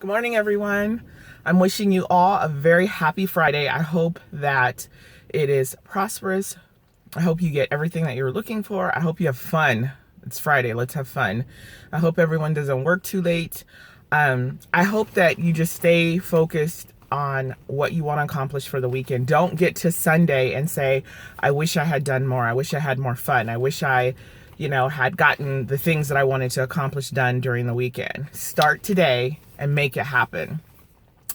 Good morning, everyone. I'm wishing you all a very happy Friday. I hope that it is prosperous. I hope you get everything that you're looking for. I hope you have fun. It's Friday. Let's have fun. I hope everyone doesn't work too late. I hope that you just stay focused on what you want to accomplish for the weekend. Don't get to Sunday and say, I wish I had done more. I wish I had more fun. I wish I had gotten the things that I wanted to accomplish done during the weekend. Start today and make it happen.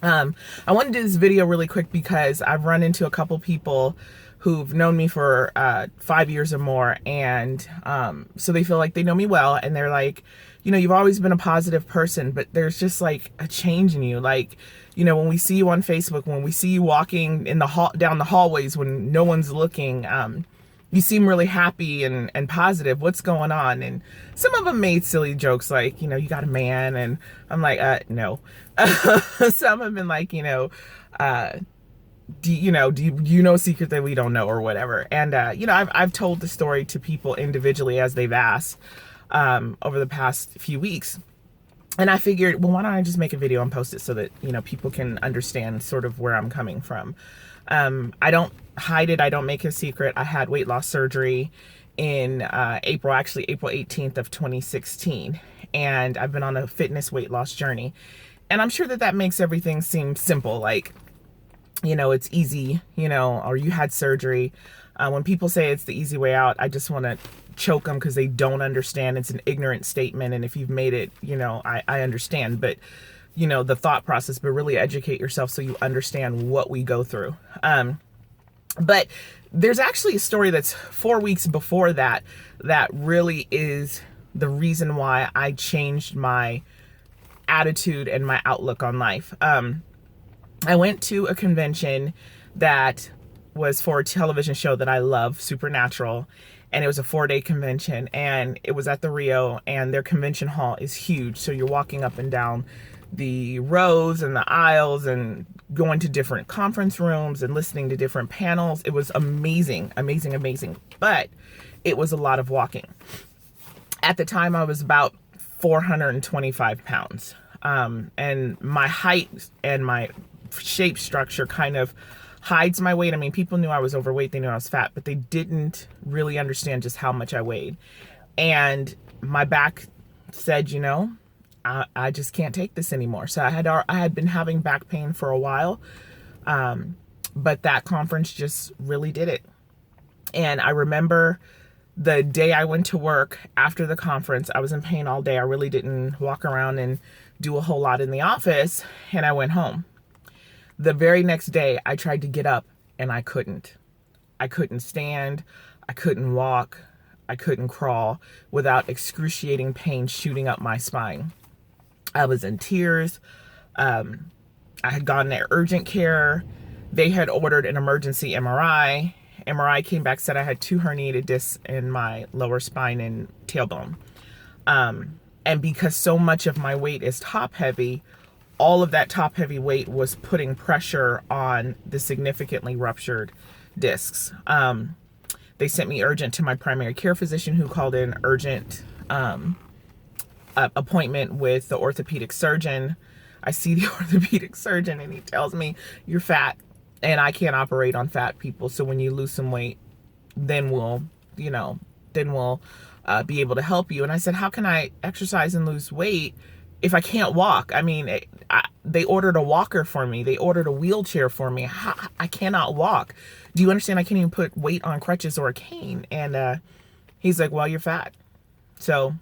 I want to do this video really quick because I've run into a couple people who've known me for 5 years or more, and so they feel like they know me well, and they're like, you've always been a positive person, but there's just like a change in you. Like, when we see you on Facebook, when we see you walking in the down the hallways when no one's looking, you seem really happy and positive. What's going on? And some of them made silly jokes like, you got a man, and I'm like, no. Some have been like, do you know a secret that we don't know, or whatever. And I've told the story to people individually as they've asked over the past few weeks. And I figured, well, why don't I just make a video and post it so that, people can understand sort of where I'm coming from. I don't hide it. I don't make it a secret. I had weight loss surgery in April 18th of 2016. And I've been on a fitness weight loss journey. And I'm sure that makes everything seem simple. Like, it's easy, or you had surgery. When people say it's the easy way out, I just want to choke them because they don't understand. It's an ignorant statement. And if you've made it, I understand. But the thought process, but really educate yourself so you understand what we go through. But there's actually a story that's 4 weeks before that really is the reason why I changed my attitude and my outlook on life. I went to a convention that was for a television show that I love, Supernatural. And it was a 4-day convention, and it was at the Rio, and their convention hall is huge. So you're walking up and down the rows and the aisles and going to different conference rooms and listening to different panels. It was amazing, amazing, amazing. But it was a lot of walking. At the time, I was about 425 pounds. And my height and my shape structure kind of hides my weight. I mean, people knew I was overweight. They knew I was fat, but they didn't really understand just how much I weighed. And my back said, I just can't take this anymore. So I had been having back pain for a while. But that conference just really did it. And I remember the day I went to work after the conference, I was in pain all day. I really didn't walk around and do a whole lot in the office, and I went home. The very next day, I tried to get up, and I couldn't. I couldn't stand. I couldn't walk. I couldn't crawl without excruciating pain shooting up my spine. I was in tears. I had gone to urgent care. They had ordered an emergency MRI. MRI came back, said I had 2 herniated discs in my lower spine and tailbone. And because so much of my weight is top heavy, all of that top heavy weight was putting pressure on the significantly ruptured discs. They sent me urgent to my primary care physician, who called in urgent appointment with the orthopedic surgeon. I see the orthopedic surgeon, and he tells me, you're fat and I can't operate on fat people. So when you lose some weight, then we'll be able to help you. And I said, how can I exercise and lose weight if I can't walk? I mean, they ordered a walker for me. They ordered a wheelchair for me. I cannot walk. Do you understand? I can't even put weight on crutches or a cane. And he's like, well, you're fat. So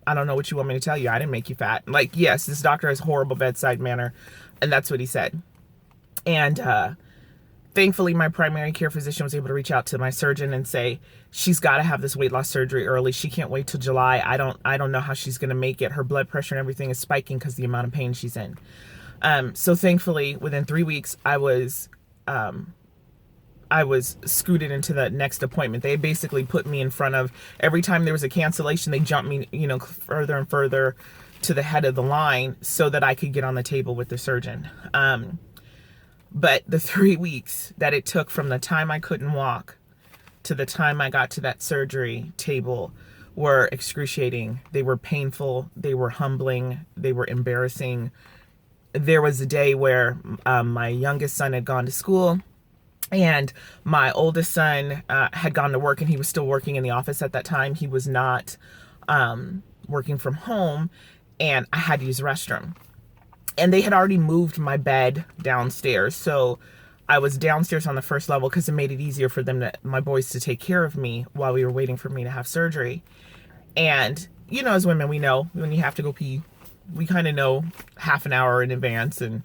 I don't know what you want me to tell you. I didn't make you fat. Like, yes, this doctor has horrible bedside manner. And that's what he said. And thankfully, my primary care physician was able to reach out to my surgeon and say, she's got to have this weight loss surgery early. She can't wait till July. I don't know how she's going to make it. Her blood pressure and everything is spiking because of the amount of pain she's in. So thankfully, within 3 weeks, I was scooted into the next appointment. They basically put me in front of, every time there was a cancellation, they jumped me, further and further to the head of the line so that I could get on the table with the surgeon. But the 3 weeks that it took from the time I couldn't walk to the time I got to that surgery table were excruciating. They were painful. They were humbling. They were embarrassing. there was a day where my youngest son had gone to school, and my oldest son had gone to work, and he was still working in the office at that time. He was not working from home, and I had to use the restroom. And they had already moved my bed downstairs. So I was downstairs on the first level because it made it easier for them, my boys, to take care of me while we were waiting for me to have surgery. And, you know, as women, we know when you have to go pee, we kind of know half an hour in advance. And,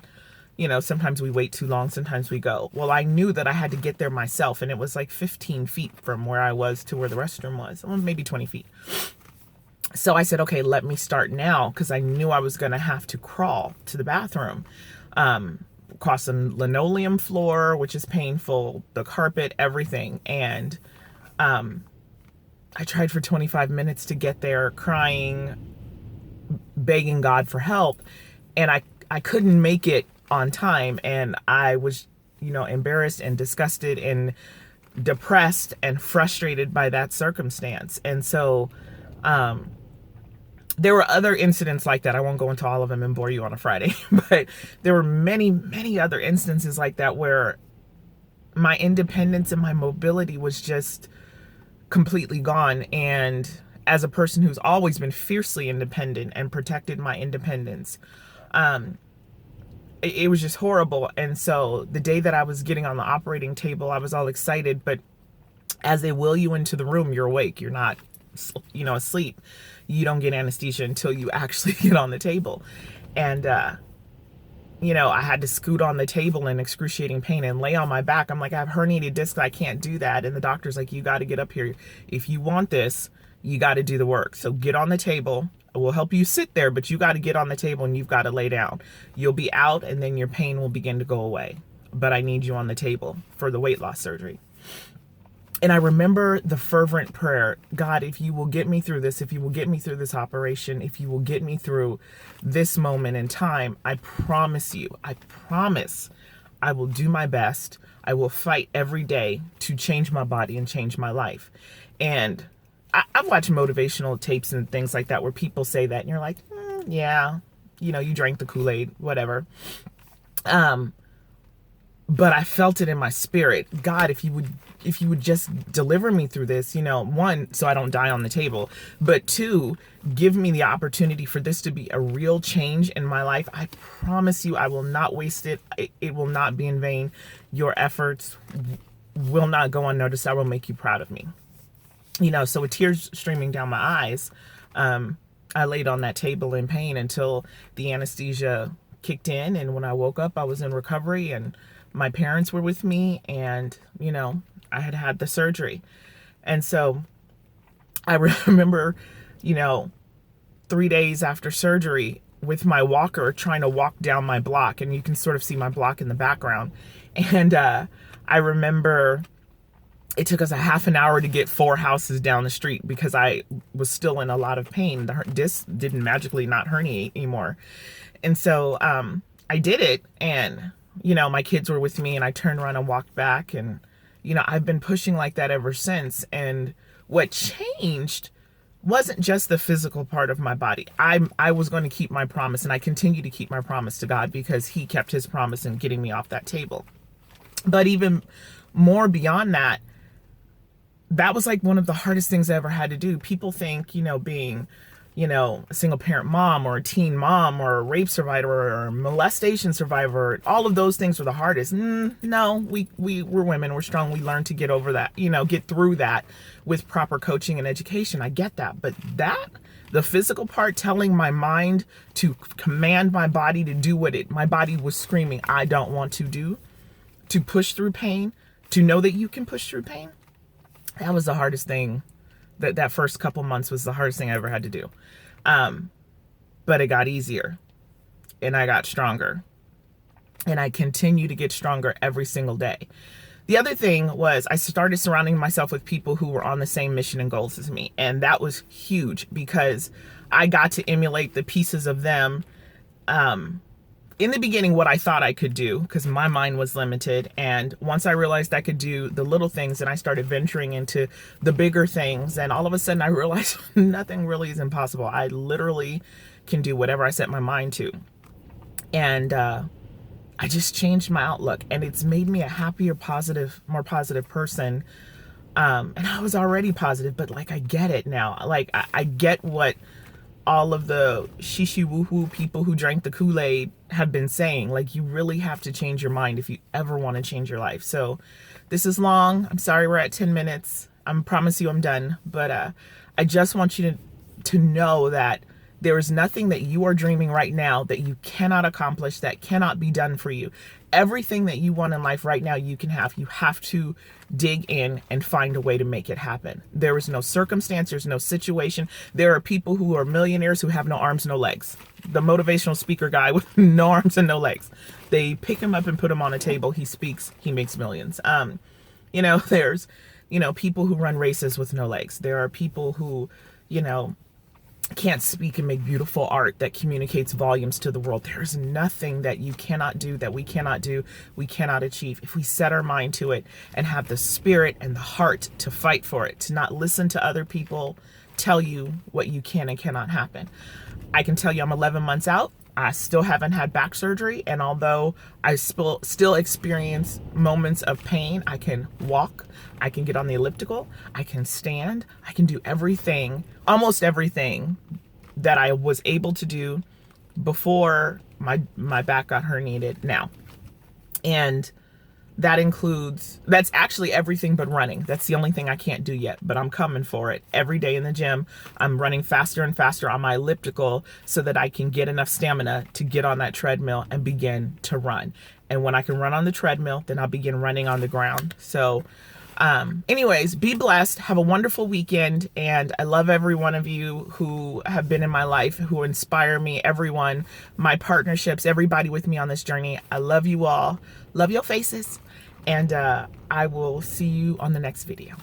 you know, sometimes we wait too long, sometimes we go. Well, I knew that I had to get there myself, and it was like 15 feet from where I was to where the restroom was, well, maybe 20 feet. So I said, okay, let me start now, because I knew I was going to have to crawl to the bathroom, across the linoleum floor, which is painful, the carpet, everything. And I tried for 25 minutes to get there, crying, begging God for help. And I couldn't make it on time. And I was, you know, embarrassed and disgusted and depressed and frustrated by that circumstance. And so there were other incidents like that. I won't go into all of them and bore you on a Friday, but there were many, many other instances like that where my independence and my mobility was just completely gone. And as a person who's always been fiercely independent and protected my independence, it was just horrible. And so the day that I was getting on the operating table, I was all excited, but as they wheel you into the room, you're awake. You're not, you know, asleep. You don't get anesthesia until you actually get on the table. And, you know, I had to scoot on the table in excruciating pain and lay on my back. I'm like, I have herniated discs. I can't do that. And the doctor's like, you got to get up here. If you want this, you got to do the work. So get on the table. We'll help you sit there, but you got to get on the table and you've got to lay down. You'll be out and then your pain will begin to go away. But I need you on the table for the weight loss surgery. And I remember the fervent prayer, God, if you will get me through this, if you will get me through this operation, if you will get me through this moment in time, I promise you, I promise I will do my best. I will fight every day to change my body and change my life. And I've watched motivational tapes and things like that where people say that and you're like, yeah, you know, you drank the Kool-Aid, whatever. But I felt it in my spirit. God, if you would just deliver me through this, you know, one, so I don't die on the table, but two, give me the opportunity for this to be a real change in my life. I promise you, I will not waste it. It will not be in vain. Your efforts will not go unnoticed. I will make you proud of me. You know, so with tears streaming down my eyes, I laid on that table in pain until the anesthesia kicked in. And when I woke up, I was in recovery and my parents were with me, and, you know, I had had the surgery. And so I remember, you know, 3 days after surgery with my walker trying to walk down my block, and you can sort of see my block in the background. And I remember it took us a half an hour to get 4 houses down the street because I was still in a lot of pain. The disc didn't magically not herniate anymore. And so I did it, and, you know, my kids were with me, and I turned around and walked back, and, you know, I've been pushing like that ever since. And what changed wasn't just the physical part of my body. I was going to keep my promise, and I continue to keep my promise to God because he kept his promise in getting me off that table. But even more beyond that, that was like one of the hardest things I ever had to do. People think, you know, being, you know, a single parent mom or a teen mom or a rape survivor or a molestation survivor, all of those things were the hardest. No, we're women, we're strong. We learn to get over that, you know, get through that with proper coaching and education. I get that. But that, the physical part, telling my mind to command my body to do what my body was screaming, I don't want to do, to push through pain, to know that you can push through pain. That was the hardest thing. That first couple months was the hardest thing I ever had to do. But it got easier, and I got stronger, and I continue to get stronger every single day. The other thing was I started surrounding myself with people who were on the same mission and goals as me. And that was huge because I got to emulate the pieces of them. In the beginning, what I thought I could do, because my mind was limited. And once I realized I could do the little things, and I started venturing into the bigger things, and all of a sudden I realized nothing really is impossible. I literally can do whatever I set my mind to. And I just changed my outlook, and it's made me a happier, positive, more positive person. And I was already positive, but like I get it now. Like I get what all of the shishi woohoo people who drank the Kool-Aid have been saying. Like, you really have to change your mind if you ever want to change your life. So this is long. I'm sorry we're at 10 minutes. I promise you I'm done. But I just want you to know that there is nothing that you are dreaming right now that you cannot accomplish, that cannot be done for you. Everything that you want in life right now, you can have. You have to dig in and find a way to make it happen. There is no circumstance, there's no situation. There are people who are millionaires who have no arms, no legs. The motivational speaker guy with no arms and no legs. They pick him up and put him on a table. He speaks, he makes millions. There's, people who run races with no legs. There are people who, can't speak and make beautiful art that communicates volumes to the world. There's nothing that you cannot do, that we cannot do, we cannot achieve if we set our mind to it and have the spirit and the heart to fight for it, to not listen to other people tell you what you can and cannot happen. I can tell you I'm 11 months out. I still haven't had back surgery, and although I still experience moments of pain, I can walk, I can get on the elliptical, I can stand, I can do everything, almost everything that I was able to do before my back got herniated now. And that's actually everything but running. That's the only thing I can't do yet, but I'm coming for it. Every day in the gym, I'm running faster and faster on my elliptical so that I can get enough stamina to get on that treadmill and begin to run. And when I can run on the treadmill, then I'll begin running on the ground. So anyways, be blessed. Have a wonderful weekend. And I love every one of you who have been in my life, who inspire me, everyone, my partnerships, everybody with me on this journey. I love you all. Love your faces. And I will see you on the next video.